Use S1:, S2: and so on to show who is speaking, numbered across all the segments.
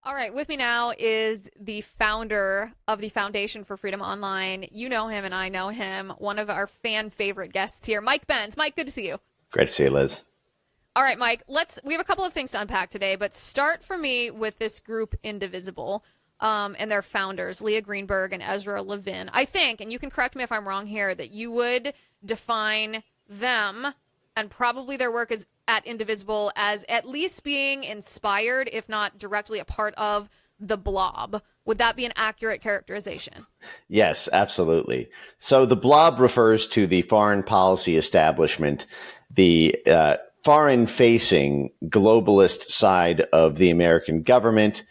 S1: All right, with me now is the founder of the Foundation for Freedom Online. You know him and I know him. One of our fan favorite guests here, Mike Benz. Mike, good to see you.
S2: Great to see you, Liz.
S1: All right, Mike, we have a couple of things to unpack today, but start for me with this group Indivisible and their founders, Leah Greenberg and Ezra Levin. I think, and you can correct me if I'm wrong here, that you would define them and probably their work as at Indivisible as at least being inspired, if not directly a part of, the blob. Would that be an accurate characterization?
S2: Yes, absolutely. So the blob refers to the foreign policy establishment, the foreign-facing globalist side of the American government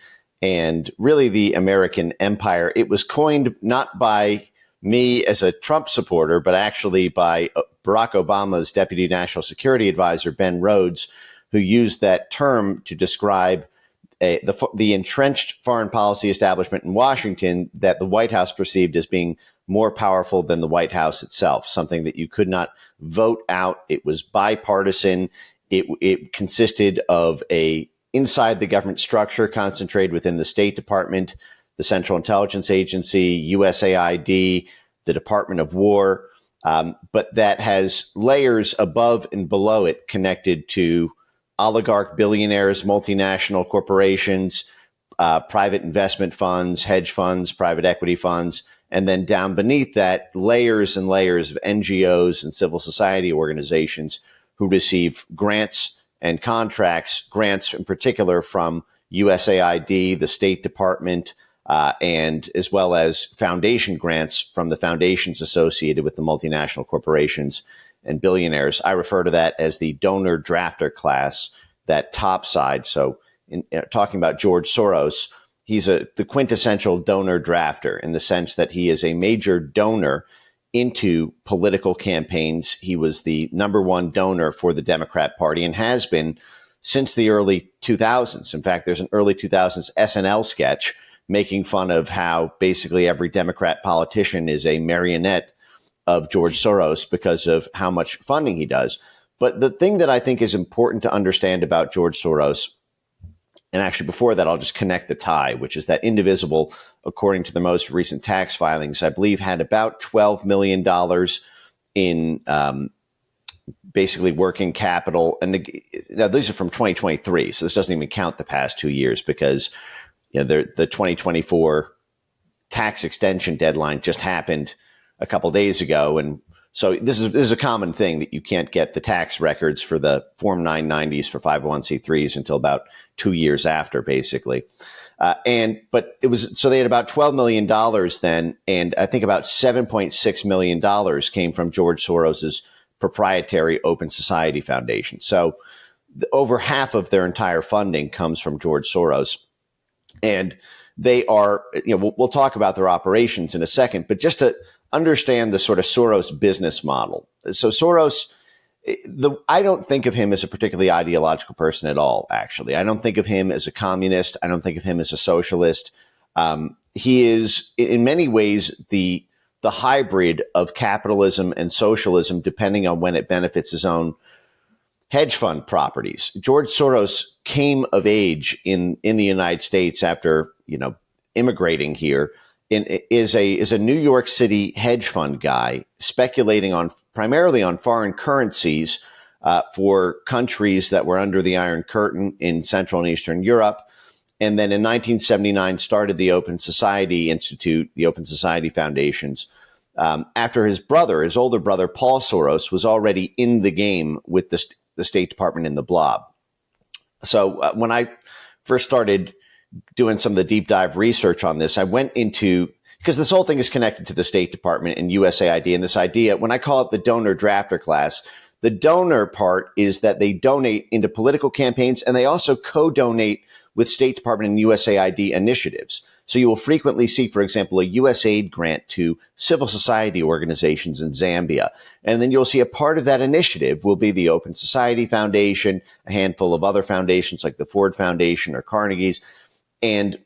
S2: and really the American empire. It was coined not by me as a Trump supporter, but actually by Barack Obama's Deputy National Security Advisor, Ben Rhodes, who used that term to describe the entrenched foreign policy establishment in Washington that the White House perceived as being more powerful than the White House itself, something that you could not vote out. It was bipartisan. It consisted of a inside the government structure concentrated within the State Department, the Central Intelligence Agency, USAID, the Department of War, but that has layers above and below it connected to oligarch billionaires, multinational corporations, private investment funds, hedge funds, private equity funds, and then down beneath that, layers and layers of NGOs and civil society organizations who receive grants and contracts, grants in particular from USAID, the State Department, and as well as foundation grants from the foundations associated with the multinational corporations and billionaires. I refer to that as the donor drafter class, that top side. So in talking about George Soros, he's the quintessential donor drafter in the sense that he is a major donor into political campaigns. He was the number one donor for the Democrat Party and has been since the early 2000s. In fact, there's an early 2000s SNL sketch making fun of how basically every Democrat politician is a marionette of George Soros because of how much funding he does. But the thing that I think is important to understand about George Soros, and actually before that, I'll just connect the tie, which is that Indivisible, according to the most recent tax filings, I believe had about $12 million in basically working capital. And now these are from 2023, so this doesn't even count the past 2 years because the 2024 tax extension deadline just happened a couple days ago. And so this is a common thing that you can't get the tax records for the Form 990s for 501c3s until about 2 years after, basically. But it was, so they had about $12 million then. And I think about $7.6 million came from George Soros's proprietary Open Society Foundation. So over half of their entire funding comes from George Soros. And they are, we'll talk about their operations in a second, but just to understand the sort of Soros business model. So Soros, I don't think of him as a particularly ideological person at all, actually. I don't think of him as a communist. I don't think of him as a socialist. He is, in many ways, the hybrid of capitalism and socialism, depending on when it benefits his own hedge fund properties. George Soros came of age in the United States after, immigrating here, is a New York City hedge fund guy speculating primarily on foreign currencies for countries that were under the Iron Curtain in Central and Eastern Europe. And then in 1979 started the Open Society Institute, the Open Society Foundations, after his older brother, Paul Soros, was already in the game with the State Department and the blob. So when I first started doing some of the deep dive research on this, I went into, because this whole thing is connected to the State Department and USAID, and this idea, when I call it the donor drafter class, the donor part is that they donate into political campaigns and they also co-donate with State Department and USAID initiatives. So you will frequently see, for example, a USAID grant to civil society organizations in Zambia. And then you'll see a part of that initiative will be the Open Society Foundation, a handful of other foundations like the Ford Foundation or Carnegie's, and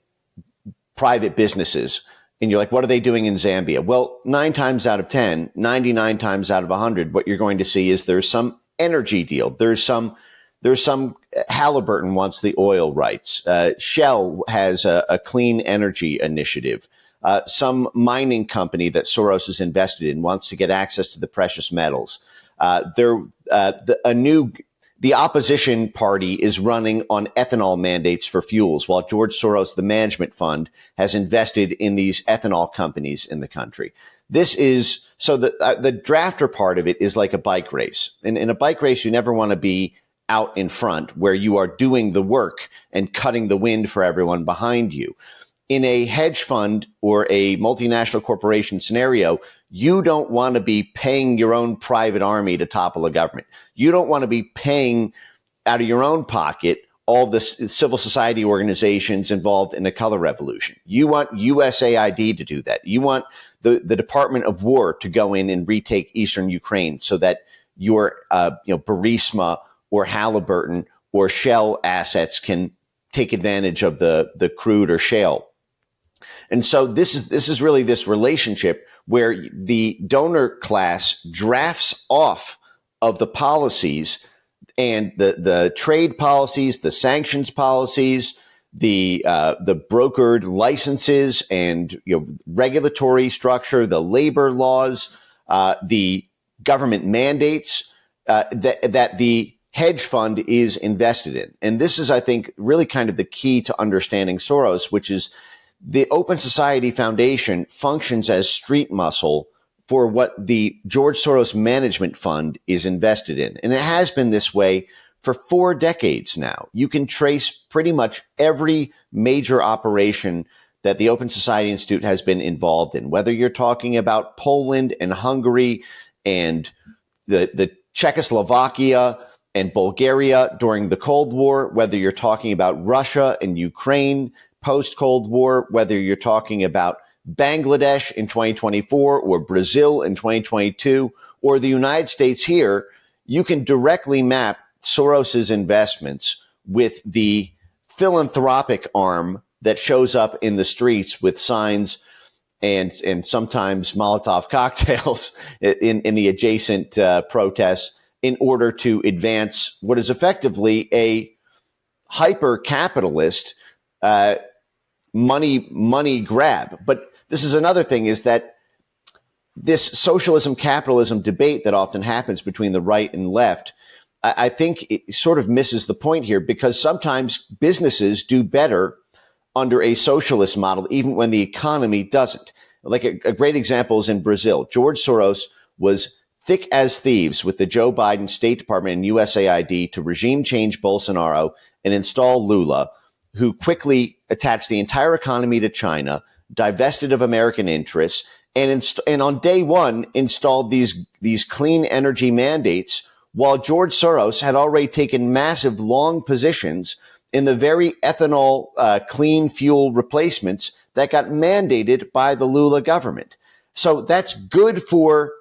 S2: private businesses. And you're like, what are they doing in Zambia? Well, 9 times out of 10, 99 times out of 100, what you're going to see is there's some energy deal. There's some There's some Halliburton wants the oil rights. Shell has a clean energy initiative. Some mining company that Soros is invested in wants to get access to the precious metals. The opposition party is running on ethanol mandates for fuels, while George Soros, the management fund, has invested in these ethanol companies in the country. This is so the drafter part of it is like a bike race. And in a bike race, you never want to be out in front where you are doing the work and cutting the wind for everyone behind you. In a hedge fund or a multinational corporation scenario, you don't want to be paying your own private army to topple a government. You don't want to be paying out of your own pocket all the civil society organizations involved in the color revolution. You want USAID to do that. You want the Department of War to go in and retake eastern Ukraine so that your Burisma or Halliburton or Shell assets can take advantage of the crude or shale. And so this is really this relationship where the donor class drafts off of the policies and the trade policies, the sanctions policies, the brokered licenses and regulatory structure, the labor laws, the government mandates that the hedge fund is invested in. And this is, I think, really kind of the key to understanding Soros, which is the Open Society Foundation functions as street muscle for what the George Soros Management Fund is invested in. And it has been this way for 4 decades now. You can trace pretty much every major operation that the Open Society Institute has been involved in, whether you're talking about Poland and Hungary and the Czechoslovakia and Bulgaria during the Cold War, whether you're talking about Russia and Ukraine post-Cold War, whether you're talking about Bangladesh in 2024 or Brazil in 2022 or the United States here, you can directly map Soros's investments with the philanthropic arm that shows up in the streets with signs and sometimes Molotov cocktails in the adjacent protests in order to advance what is effectively a hyper-capitalist money grab. But this is another thing, is that this socialism capitalism debate that often happens between the right and left, I think it sort of misses the point here, because sometimes businesses do better under a socialist model, even when the economy doesn't. Like a great example is in Brazil. George Soros was thick as thieves with the Joe Biden State Department and USAID to regime change Bolsonaro and install Lula, who quickly attached the entire economy to China, divested of American interests, and on day one installed these clean energy mandates, while George Soros had already taken massive long positions in the very ethanol clean fuel replacements that got mandated by the Lula government. So that's good for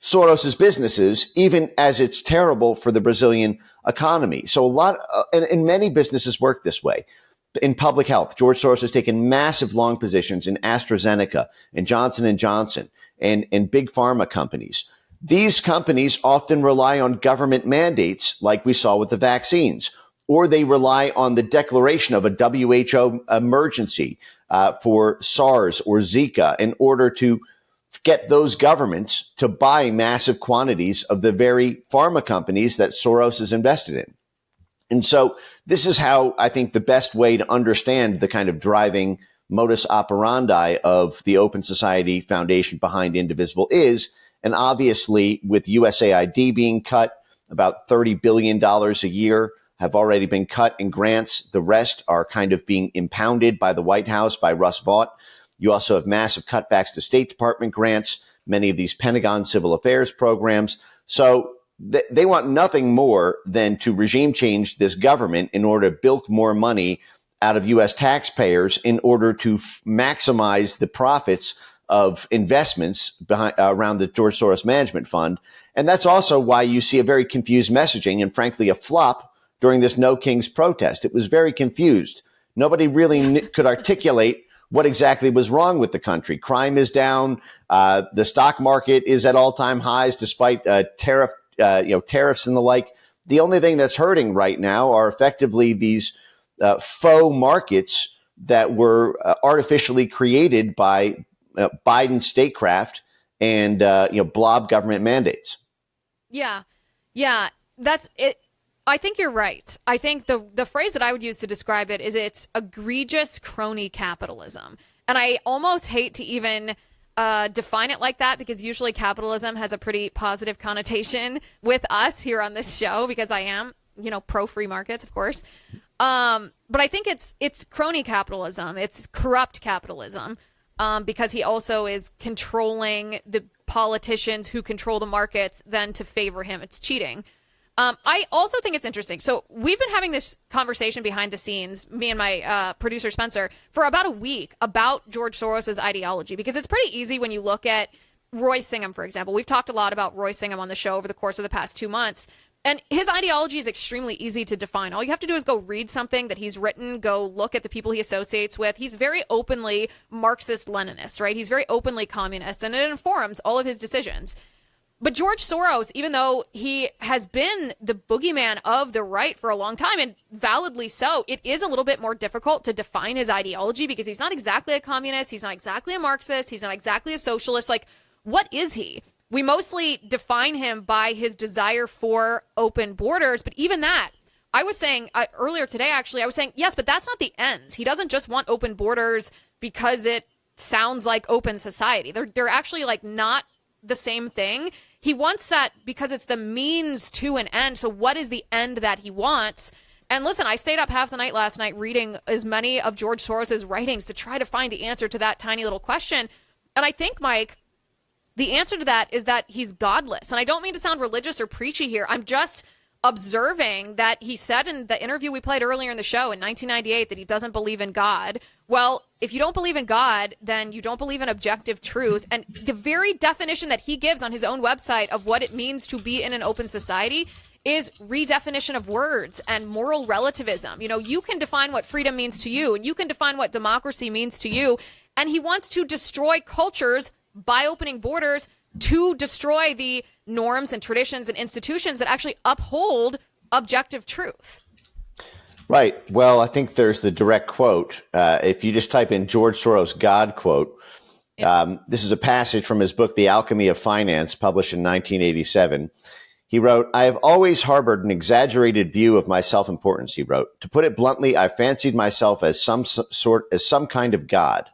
S2: Soros's businesses, even as it's terrible for the Brazilian economy. So and many businesses work this way. In public health, George Soros has taken massive long positions in AstraZeneca and Johnson & Johnson and big pharma companies. These companies often rely on government mandates, like we saw with the vaccines, or they rely on the declaration of a WHO emergency for SARS or Zika in order to get those governments to buy massive quantities of the very pharma companies that Soros is invested in. And so this is how I think the best way to understand the kind of driving modus operandi of the Open Society Foundation behind Indivisible is, and obviously with USAID being cut, about $30 billion a year have already been cut in grants. The rest are kind of being impounded by the White House, by Russ Vought. You also have massive cutbacks to State Department grants, many of these Pentagon civil affairs programs. So they want nothing more than to regime change this government in order to bilk more money out of U.S. taxpayers in order to maximize the profits of investments around the George Soros Management Fund. And that's also why you see a very confused messaging and, frankly, a flop during this No Kings protest. It was very confused. Nobody really could articulate what exactly was wrong with the country. Crime is down. The stock market is at all-time highs despite tariffs and the like. the only thing that's hurting right now are effectively these faux markets that were artificially created by Biden statecraft and blob government mandates.
S1: Yeah, that's it. I think you're right. I think the phrase that I would use to describe it is it's egregious crony capitalism. And I almost hate to even define it like that, because usually capitalism has a pretty positive connotation with us here on this show, because I am, pro free markets, of course. But I think it's crony capitalism. It's corrupt capitalism, because he also is controlling the politicians who control the markets then to favor him. It's cheating. I also think it's interesting. So we've been having this conversation behind the scenes, me and my producer Spencer, for about a week about George Soros's ideology, because it's pretty easy when you look at Roy Singham, for example. We've talked a lot about Roy Singham on the show over the course of the past 2 months. And his ideology is extremely easy to define. All you have to do is go read something that he's written, go look at the people he associates with. He's very openly Marxist-Leninist, right? He's very openly communist, and it informs all of his decisions. But George Soros, even though he has been the boogeyman of the right for a long time, and validly so, it is a little bit more difficult to define his ideology, because he's not exactly a communist, he's not exactly a Marxist, he's not exactly a socialist. Like, what is he? We mostly define him by his desire for open borders, but even that, I was saying earlier today, actually, I was saying, yes, but that's not the ends. He doesn't just want open borders because it sounds like open society. They're actually like not the same thing. He wants that because it's the means to an end. So what is the end that he wants? And listen, I stayed up half the night last night reading as many of George Soros's writings to try to find the answer to that tiny little question. And I think, Mike, the answer to that is that he's godless. And I don't mean to sound religious or preachy here. I'm just observing that he said in the interview we played earlier in the show in 1998 that he doesn't believe in God. Well, if you don't believe in God, then you don't believe in objective truth. And the very definition that he gives on his own website of what it means to be in an open society is redefinition of words and moral relativism. You can define what freedom means to you, and you can define what democracy means to you. And he wants to destroy cultures by opening borders to destroy the norms and traditions and institutions that actually uphold objective truth.
S2: Right. Well, I think there's the direct quote. If you just type in George Soros God quote, this is a passage from his book, The Alchemy of Finance, published in 1987. He wrote, "I have always harbored an exaggerated view of my self-importance," he wrote. "To put it bluntly, I fancied myself as some kind of God."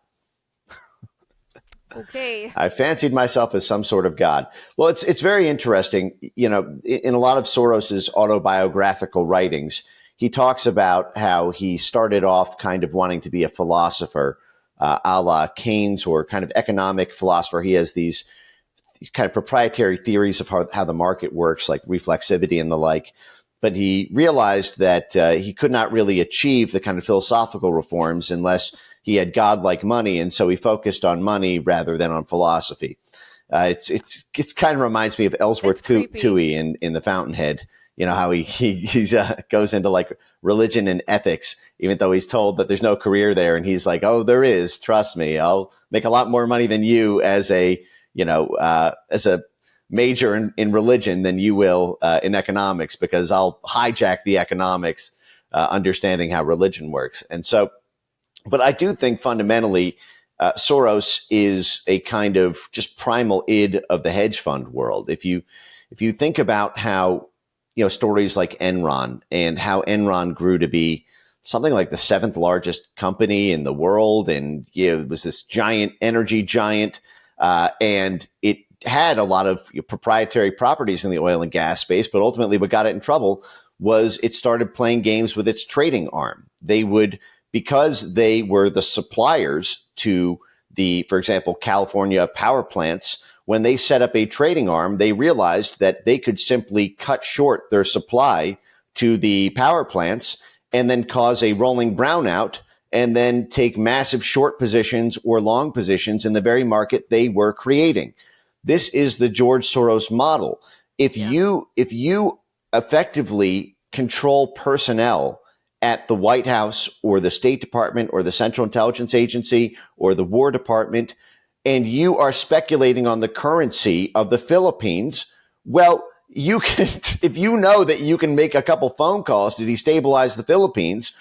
S1: Okay.
S2: I fancied myself as some sort of God. Well, it's very interesting. In a lot of Soros's autobiographical writings, he talks about how he started off kind of wanting to be a philosopher, a la Keynes, or kind of economic philosopher. He has these kind of proprietary theories of how the market works, like reflexivity and the like. But he realized that he could not really achieve the kind of philosophical reforms unless he had godlike money, and so he focused on money rather than on philosophy. It's kind of reminds me of Ellsworth Toohey in The Fountainhead. How he goes into like religion and ethics, even though he's told that there's no career there, and he's like, "Oh, there is. Trust me, I'll make a lot more money than you as a major in religion than you will in economics, because I'll hijack the economics, understanding how religion works." And so, but I do think fundamentally, Soros is a kind of just primal id of the hedge fund world. If you think about how, stories like Enron and how Enron grew to be something like the 7th largest company in the world, and it was this giant energy giant, and it had a lot of proprietary properties in the oil and gas space, but ultimately what got it in trouble was it started playing games with its trading arm. Because they were the suppliers to for example, California power plants, when they set up a trading arm, they realized that they could simply cut short their supply to the power plants and then cause a rolling brownout, and then take massive short positions or long positions in the very market they were creating. This is the George Soros model. If you effectively control personnel at the White House or the State Department or the Central Intelligence Agency or the War Department, and you are speculating on the currency of the Philippines, well, you can, if you know that you can make a couple phone calls to destabilize the Philippines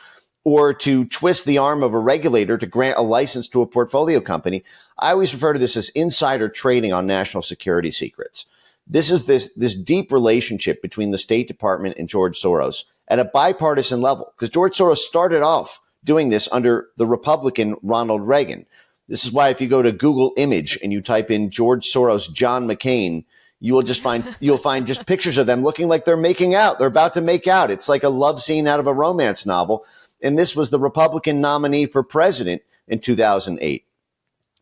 S2: or to twist the arm of a regulator to grant a license to a portfolio company, I always refer to this as insider trading on national security secrets. This is this deep relationship between the State Department and George Soros at a bipartisan level, because George Soros started off doing this under the Republican Ronald Reagan. This is why if you go to Google Image and you type in George Soros, John McCain, you'll find just pictures of them looking like they're making out. They're about to make out. It's like a love scene out of a romance novel. And this was the Republican nominee for president in 2008.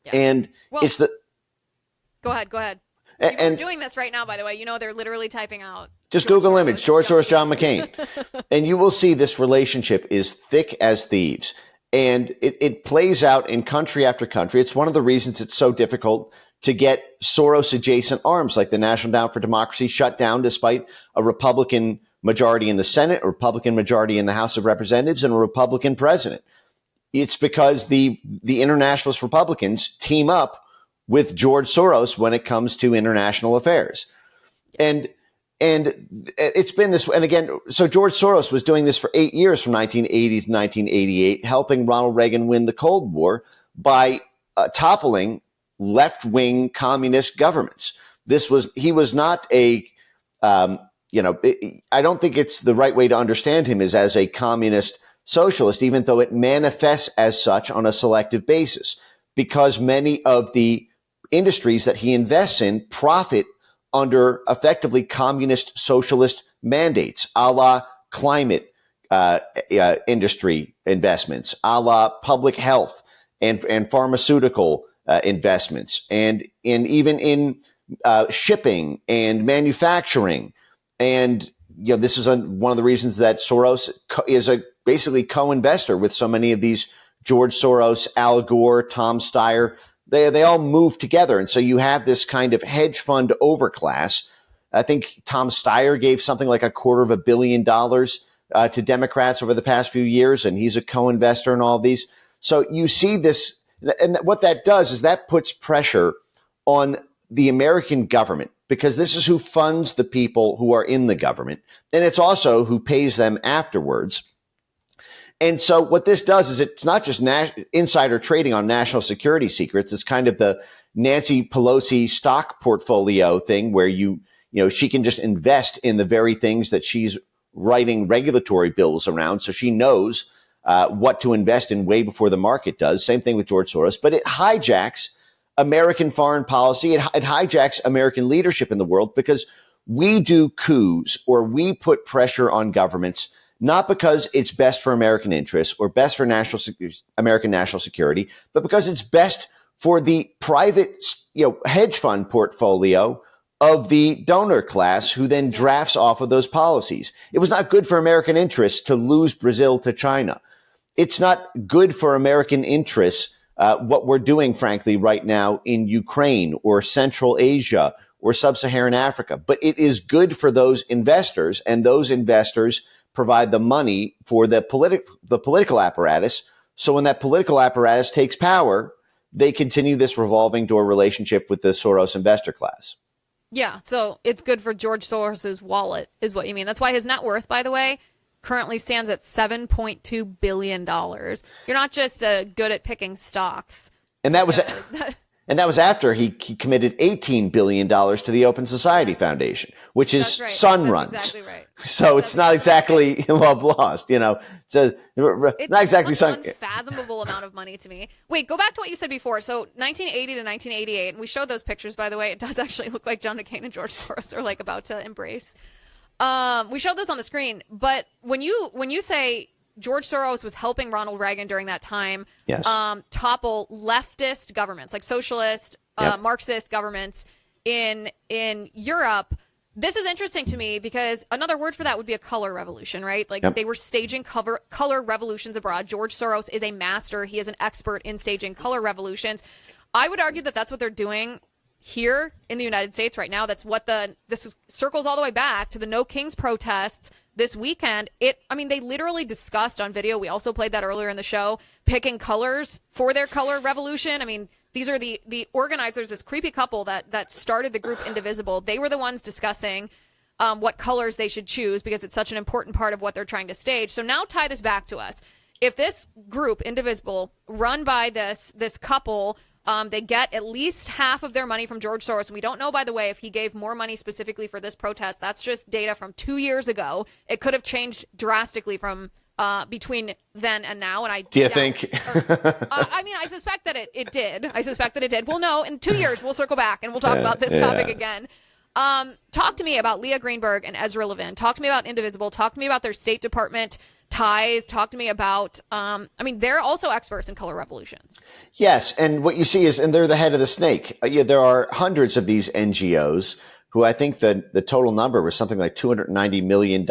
S2: Yeah. And it's the...
S1: Go ahead. People are doing this right now, by the way. You know, they're literally typing out.
S2: Just Google image, George Soros, John McCain. And you will see this relationship is thick as thieves. And it plays out in country after country. It's one of the reasons it's so difficult to get Soros-adjacent arms like the National Endowment for Democracy shut down despite a Republican majority in the Senate, a Republican majority in the House of Representatives, and a Republican president. It's because the internationalist Republicans team up with George Soros when it comes to international affairs. And it's been this, and again, so George Soros was doing this for 8 years from 1980 to 1988, helping Ronald Reagan win the Cold War by toppling left-wing communist governments. He was not a, I don't think it's the right way to understand him is as a communist socialist, even though it manifests as such on a selective basis, because many of the industries that he invests in profit under effectively communist socialist mandates, a la climate industry investments, a la public health and pharmaceutical investments, and even in shipping and manufacturing. And this is one of the reasons that Soros is basically co-investor with so many of these George Soros, Al Gore, Tom Steyer. They all move together. And so you have this kind of hedge fund overclass. I think Tom Steyer gave something like $250 million to Democrats over the past few years, and he's a co-investor in all of these. So you see this, and what that does is that puts pressure on the American government, because this is who funds the people who are in the government, and it's also who pays them afterwards. And so what this does is it's not just insider trading on national security secrets. It's kind of the Nancy Pelosi stock portfolio thing where she can just invest in the very things that she's writing regulatory bills around. So she knows what to invest in way before the market does. Same thing with George Soros. But it hijacks American foreign policy. It hijacks American leadership in the world because we do coups or we put pressure on governments not because it's best for American interests or best for American national security, but because it's best for the private, hedge fund portfolio of the donor class who then drafts off of those policies. It was not good for American interests to lose Brazil to China. It's not good for American interests, what we're doing, frankly, right now in Ukraine or Central Asia or Sub-Saharan Africa. But it is good for those investors, and those investors provide the money for the political apparatus. So when that political apparatus takes power, they continue this revolving door relationship with the Soros investor class.
S1: Yeah, so it's good for George Soros's wallet, is what you mean. That's why his net worth, by the way, currently stands at $7.2 billion. You're not just good at picking stocks.
S2: And that was after he committed $18 billion to the Open Society Foundation, which is Sun runs. Exactly right. So it's not exactly love lost, It's not exactly
S1: such an unfathomable amount of money to me. Wait, go back to what you said before. So 1980 to 1988, and we showed those pictures, by the way. It does actually look like John McCain and George Soros are about to embrace. We showed this on the screen, but when you say George Soros was helping Ronald Reagan during that time,
S2: yes,
S1: topple leftist governments like socialist, Marxist governments in Europe. This is interesting to me because another word for that would be a color revolution, right? They were staging color revolutions abroad. George Soros is a master. He is an expert in staging color revolutions. I would argue that that's what they're doing here in the United States right now. That's what circles all the way back to the No Kings protests this weekend. They literally discussed on video, we also played that earlier in the show, picking colors for their color revolution. These are the organizers, this creepy couple that started the group Indivisible. They were the ones discussing what colors they should choose because it's such an important part of what they're trying to stage. So now tie this back to us. If this group, Indivisible, run by this couple, they get at least half of their money from George Soros. And we don't know, by the way, if he gave more money specifically for this protest. That's just data from 2 years ago. It could have changed drastically from between then and now. And
S2: do you think?
S1: I mean, I suspect that it did. I suspect that it did. Well, no, in 2 years, we'll circle back and we'll talk about this topic again. Talk to me about Leah Greenberg and Ezra Levin. Talk to me about Indivisible. Talk to me about their State Department ties. Talk to me about, they're also experts in color revolutions. Yes.
S2: And what you see is, and they're the head of the snake. There are hundreds of these NGOs who I think the total number was something like $290 million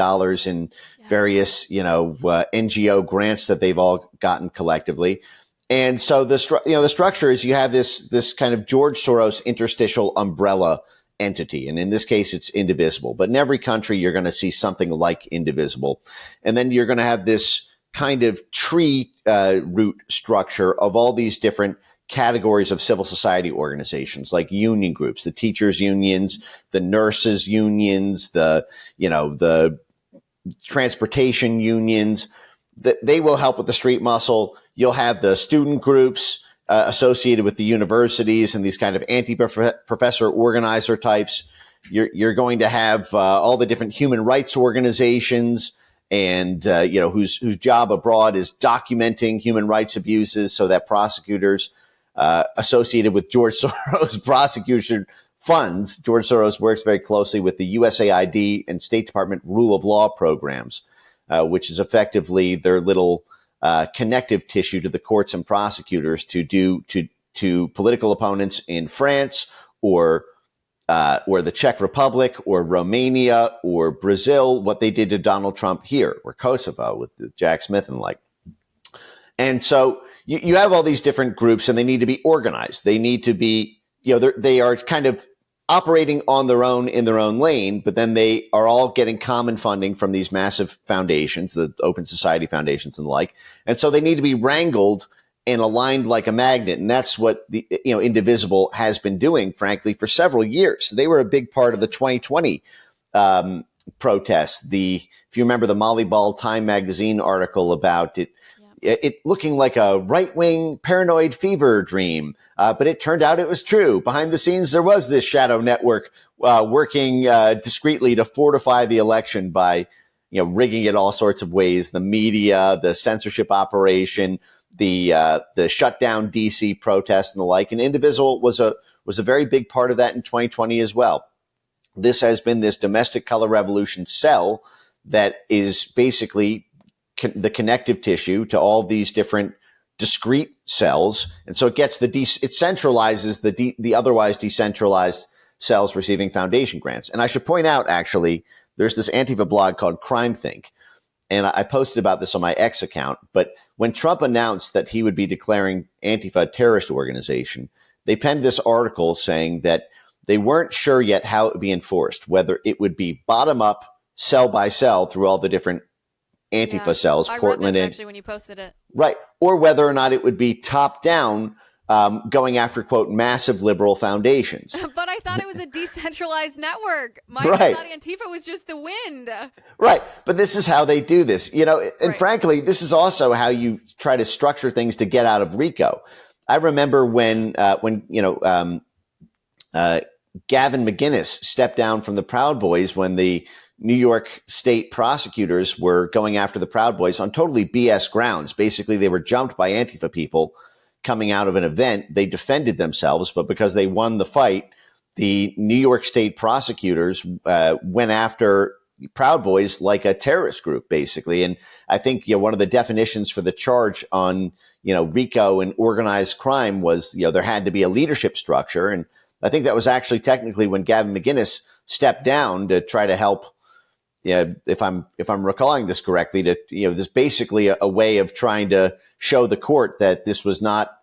S2: in various, NGO grants that they've all gotten collectively. And so the structure is you have this kind of George Soros interstitial umbrella entity. And in this case, it's Indivisible. But in every country, you're going to see something like Indivisible. And then you're going to have this kind of tree root structure of all these different categories of civil society organizations, like union groups, the teachers unions, the nurses unions, the transportation unions. They will help with the street muscle. You'll have the student groups associated with the universities and these kind of anti-professor organizer types. You're going to have all the different human rights organizations and, whose job abroad is documenting human rights abuses so that prosecutors associated with George Soros prosecution funds. George Soros works very closely with the USAID and State Department rule of law programs, which is effectively their little connective tissue to the courts and prosecutors to political opponents in France or the Czech Republic or Romania or Brazil, what they did to Donald Trump here, or Kosovo with Jack Smith and the like. And so you have all these different groups and they need to be organized. They need to be, they are kind of operating on their own in their own lane, but then they are all getting common funding from these massive foundations, the Open Society foundations and the like. And so they need to be wrangled and aligned like a magnet. And that's what the Indivisible has been doing, frankly, for several years. They were a big part of the 2020 protests. If you remember the Molly Ball Time magazine article about it looking like a right-wing paranoid fever dream. But it turned out it was true. Behind the scenes, there was this shadow network working discreetly to fortify the election by, rigging it all sorts of ways. The media, the censorship operation, the shutdown DC protests and the like. And Indivisible was a very big part of that in 2020 as well. This has been this domestic color revolution cell that is basically the connective tissue to all these different discrete cells. And so it gets it centralizes the otherwise decentralized cells receiving foundation grants. And I should point out, actually, there's this Antifa blog called Crime Think. And I posted about this on my X account. But when Trump announced that he would be declaring Antifa a terrorist organization, they penned this article saying that they weren't sure yet how it would be enforced, whether it would be bottom up, cell by cell through all the different Antifa cells,
S1: I
S2: Portland,
S1: read this actually when you posted it.
S2: Right. Or whether or not it would be top down, going after, quote, massive liberal foundations.
S1: But I thought it was a decentralized network. Mike,
S2: right.
S1: I thought Antifa was just the wind.
S2: Right. But this is how they do this, and frankly, this is also how you try to structure things to get out of RICO. I remember when Gavin McGinnis stepped down from the Proud Boys when the New York state prosecutors were going after the Proud Boys on totally BS grounds. Basically, they were jumped by Antifa people coming out of an event. They defended themselves, but because they won the fight, the New York state prosecutors went after Proud Boys like a terrorist group, basically. And I think one of the definitions for the charge on RICO and organized crime was there had to be a leadership structure. And I think that was actually technically when Gavin McGinnis stepped down to try to help. If I'm recalling this correctly, this basically a way of trying to show the court that this was not,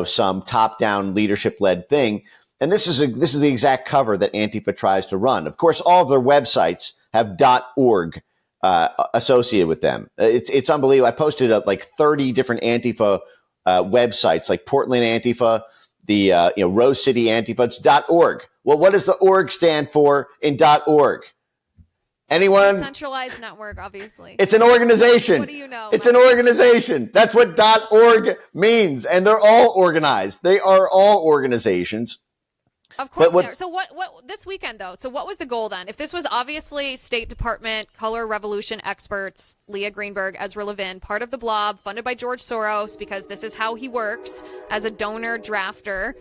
S2: some top-down leadership-led thing. And this is the exact cover that Antifa tries to run. Of course, all of their websites have .org associated with them. It's unbelievable. I posted like 30 different Antifa websites, like Portland Antifa, the Rose City Antifa. It's .org. Well, what does the org stand for in .org? Anyone?
S1: Decentralized network, obviously.
S2: It's an organization.
S1: What do you know?
S2: It's an organization. That's what .org means. And they're all organized. They are all organizations.
S1: Of course they are. So what this weekend, though? So what was the goal then? If this was obviously State Department, color revolution experts, Leah Greenberg, Ezra Levin, part of the blob, funded by George Soros, because this is how he works as a donor drafter,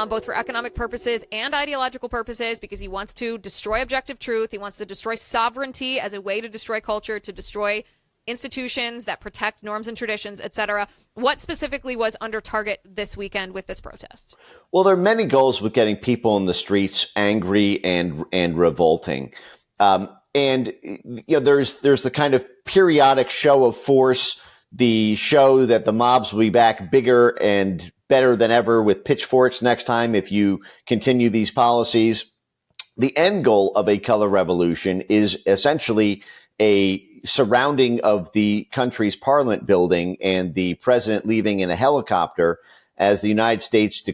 S1: both for economic purposes and ideological purposes, because he wants to destroy objective truth. He wants to destroy sovereignty as a way to destroy culture, to destroy institutions that protect norms and traditions, etc. What specifically was under target this weekend with this protest?
S2: Well, there are many goals with getting people in the streets angry and revolting. And there's the kind of periodic show of force, the show that the mobs will be back bigger and better than ever with pitchforks next time if you continue these policies. The end goal of a color revolution is essentially a surrounding of the country's parliament building and the president leaving in a helicopter as the United States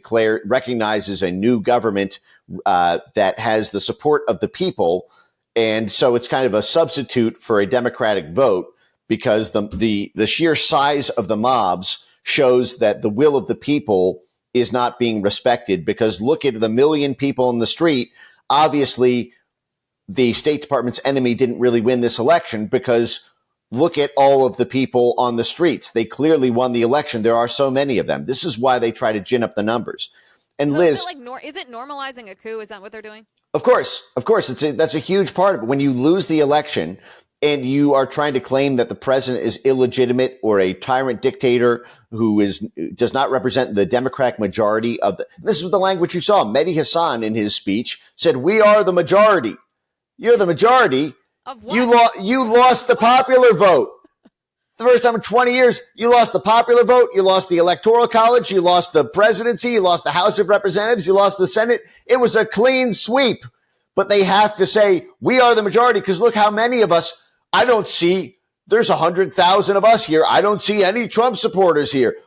S2: recognizes a new government that has the support of the people. And so it's kind of a substitute for a democratic vote, because the sheer size of the mobs shows that the will of the people is not being respected. Because look at the million people in the street. Obviously, the State Department's enemy didn't really win this election, because look at all of the people on the streets. They clearly won the election. There are so many of them. This is why they try to gin up the numbers. And
S1: so
S2: Liz,
S1: is it normalizing a coup? Is that what they're doing?
S2: Of course. That's a huge part of it. When you lose the election and you are trying to claim that the president is illegitimate or a tyrant dictator who does not represent the Democratic majority this is the language you saw. Mehdi Hassan in his speech said, "We are the majority." You're the majority.
S1: Of what?
S2: You lost the popular vote. The first time in 20 years, you lost the popular vote. You lost the Electoral College. You lost the presidency. You lost the House of Representatives. You lost the Senate. It was a clean sweep. But they have to say, we are the majority, because look how many of us, there's 100,000 of us here. I don't see any Trump supporters here.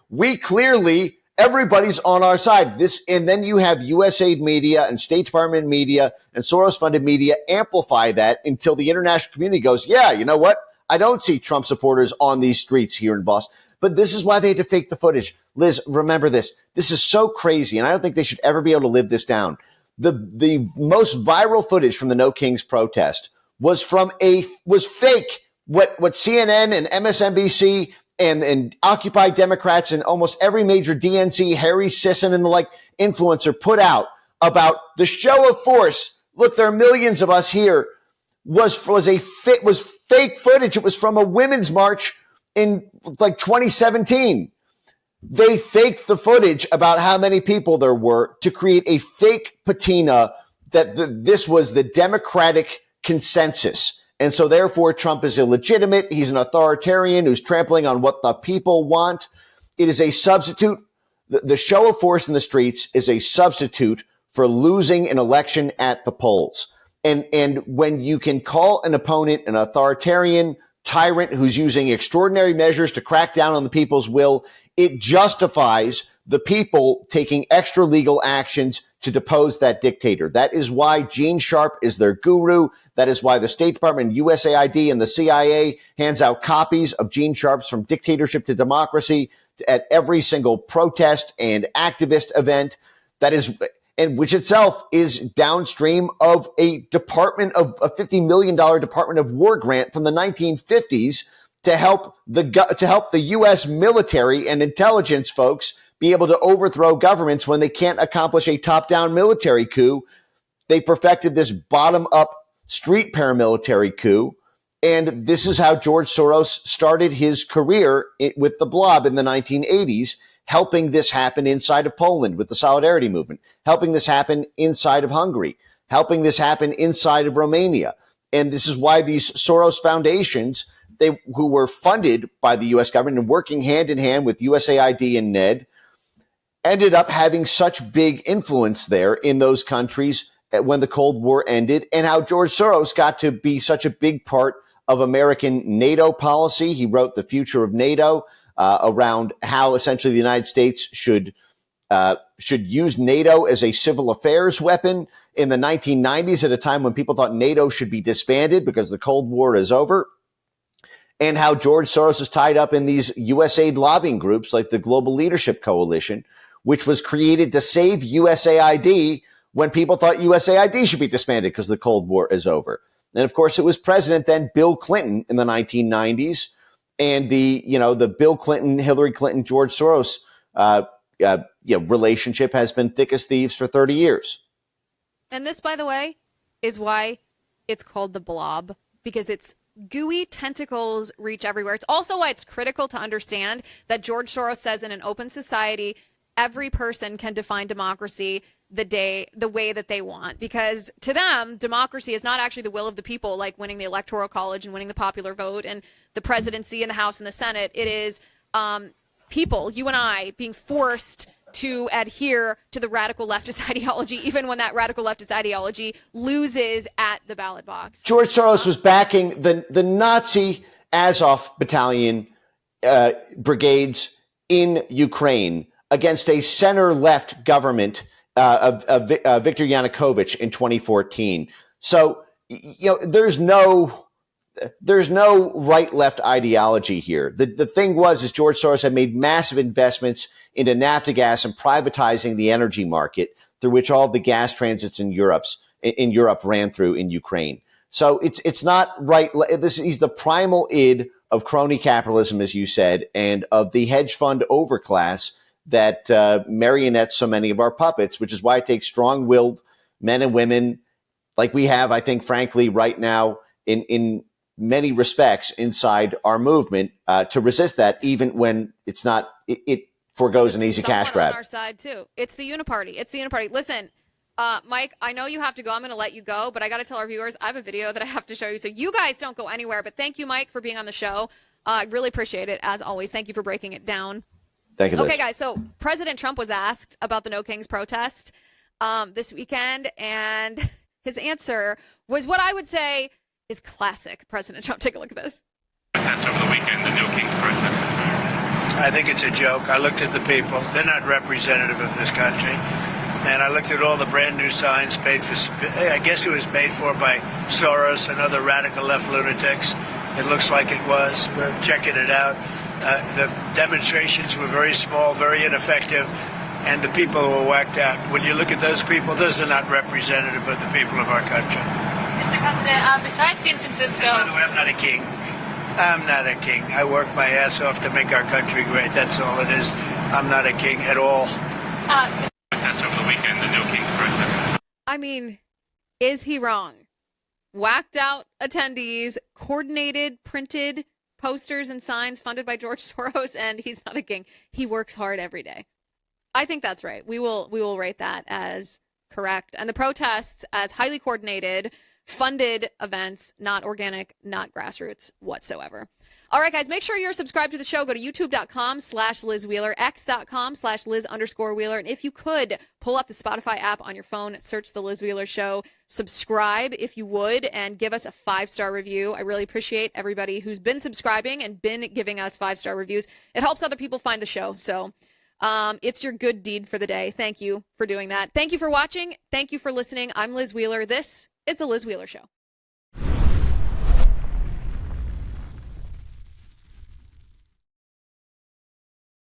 S2: Everybody's on our side. And then you have USAID media and State Department media and Soros-funded media amplify that until the international community goes, yeah, you know what? I don't see Trump supporters on these streets here in Boston. But this is why they had to fake the footage. Liz, remember this. This is so crazy, and I don't think they should ever be able to live this down. The most viral footage from the No Kings protest was fake. What CNN and MSNBC and Occupy Democrats and almost every major DNC, Harry Sisson and the like influencer put out about the show of force. Look, there are millions of us here. Was fake footage. It was from a women's march in 2017. They faked the footage about how many people there were to create a fake patina that this was the Democratic consensus. And so therefore Trump is illegitimate. He's an authoritarian who's trampling on what the people want. It is a substitute. The show of force in the streets is a substitute for losing an election at the polls. And when you can call an opponent an authoritarian tyrant who's using extraordinary measures to crack down on the people's will, it justifies the people taking extra legal actions to depose that dictator. That is why Gene Sharp is their guru. That is why the State Department, USAID, and the CIA hands out copies of Gene Sharp's From Dictatorship to Democracy at every single protest and activist event. And which itself is downstream of a $50 million Department of War grant from the 1950s to help the U.S. military and intelligence folks be able to overthrow governments when they can't accomplish a top-down military coup. They perfected this bottom-up street paramilitary coup. And this is how George Soros started his career with the blob in the 1980s, helping this happen inside of Poland with the Solidarity Movement, helping this happen inside of Hungary, helping this happen inside of Romania. And this is why these Soros foundations, who were funded by the U.S. government and working hand in hand with USAID and NED, ended up having such big influence there in those countries when the Cold War ended, and how George Soros got to be such a big part of American NATO policy. He wrote The Future of NATO, around how essentially the United States should should use NATO as a civil affairs weapon in the 1990s at a time when people thought NATO should be disbanded because the Cold War is over, and how George Soros is tied up in these USAID lobbying groups like the Global Leadership Coalition, which was created to save USAID when people thought USAID should be disbanded because the Cold War is over. And of course, it was President then Bill Clinton in the 1990s, and the Bill Clinton, Hillary Clinton, George Soros relationship has been thick as thieves for 30 years.
S1: And this, by the way, is why it's called the blob, because its gooey tentacles reach everywhere. It's also why it's critical to understand that George Soros says in an open society, every person can define democracy the way that they want, because to them, democracy is not actually the will of the people, like winning the Electoral College and winning the popular vote and the presidency and the House and the Senate. It is people, you and I, being forced to adhere to the radical leftist ideology, even when that radical leftist ideology loses at the ballot box.
S2: George Soros was backing the Nazi Azov battalion brigades in Ukraine against a center-left government of Viktor Yanukovych in 2014. So, there's no right-left ideology here. The thing is George Soros had made massive investments into naphtha gas and privatizing the energy market through which all the gas transits in Europe ran through in Ukraine. So it's not right. He's the primal id of crony capitalism, as you said, and of the hedge fund overclass that marionettes so many of our puppets, which is why it takes strong-willed men and women like we have, I think, frankly, right now in many respects inside our movement to resist that, even when it's not, it foregoes an easy cash grab.
S1: On our side, too. It's the uniparty. It's the uniparty. Listen, Mike, I know you have to go. I'm going to let you go, but I got to tell our viewers, I have a video that I have to show you. So you guys don't go anywhere. But thank you, Mike, for being on the show. I really appreciate it, as always. Thank you for breaking it down.
S2: Thank you, Liz.
S1: Okay, guys, so President Trump was asked about the No Kings protest this weekend, and his answer was what I would say is classic President Trump. Take a look at this.
S3: Protests over the weekend, the No Kings protests.
S4: I think it's a joke. I looked at the people. They're not representative of this country. And I looked at all the brand new signs I guess it was paid for by Soros and other radical left lunatics. It looks like it was. We're checking it out. The demonstrations were very small, very ineffective, and the people were whacked out. When you look at those people, those are not representative of the people of our country.
S5: Mr. President, besides San Francisco...
S4: And by the way, I'm not a king. I'm not a king. I work my ass off to make our country great. That's all it is. I'm not a king at all.
S3: Protests over the weekend, the No Kings protests.
S1: I mean, is he wrong? Whacked out attendees, coordinated, printed posters and signs funded by George Soros, and he's not a king. He works hard every day. I think that's right. We will rate that as correct. And the protests as highly coordinated, funded events, not organic, not grassroots whatsoever. All right, guys, make sure you're subscribed to the show. Go to youtube.com/Liz Wheeler, x.com/Liz_Wheeler. And if you could, pull up the Spotify app on your phone, search The Liz Wheeler Show, subscribe if you would, and give us a 5-star review. I really appreciate everybody who's been subscribing and been giving us 5-star reviews. It helps other people find the show. So it's your good deed for the day. Thank you for doing that. Thank you for watching. Thank you for listening. I'm Liz Wheeler. This is The Liz Wheeler Show.